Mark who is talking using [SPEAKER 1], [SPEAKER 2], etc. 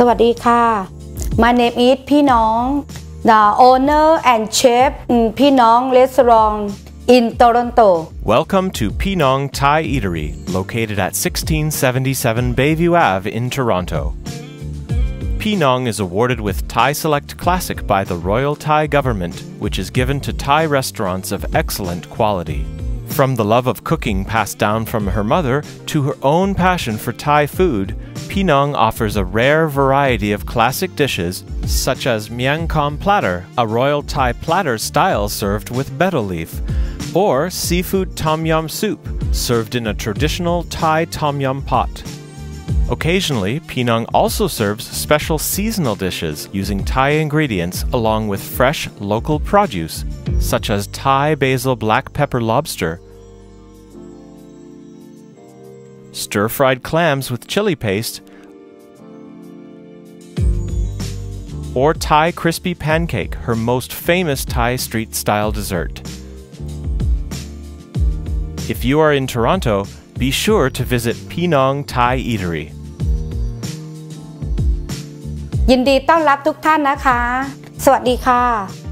[SPEAKER 1] สวัสดีค่ะ My name is Pii Nong, the owner and chef in Pii Nong Restaurant in Toronto.
[SPEAKER 2] Welcome to Pii Nong Thai Eatery, located at 1677 Bayview Ave in Toronto. Pii Nong is awarded with Thai Select Classic by the Royal Thai Government, which is given to Thai restaurants of excellent quality. From the love of cooking passed down from her mother to her own passion for Thai food, Pii Nong offers a rare variety of classic dishes such as Miang Kham platter, a royal Thai platter style served with betel leaf, or seafood tom yum soup served in a traditional Thai tom yum pot. Occasionally, Pii Nong also serves special seasonal dishes using Thai ingredients along with fresh local produce, such as Thai basil black pepper lobster, stir-fried clams with chili paste, or Thai crispy pancake, her most famous Thai street-style dessert. If you are in Toronto, be sure to visit Pii Nong Thai Eatery.
[SPEAKER 1] ยินดีต้อนรับทุกท่านนะคะสวัสดีค่ะ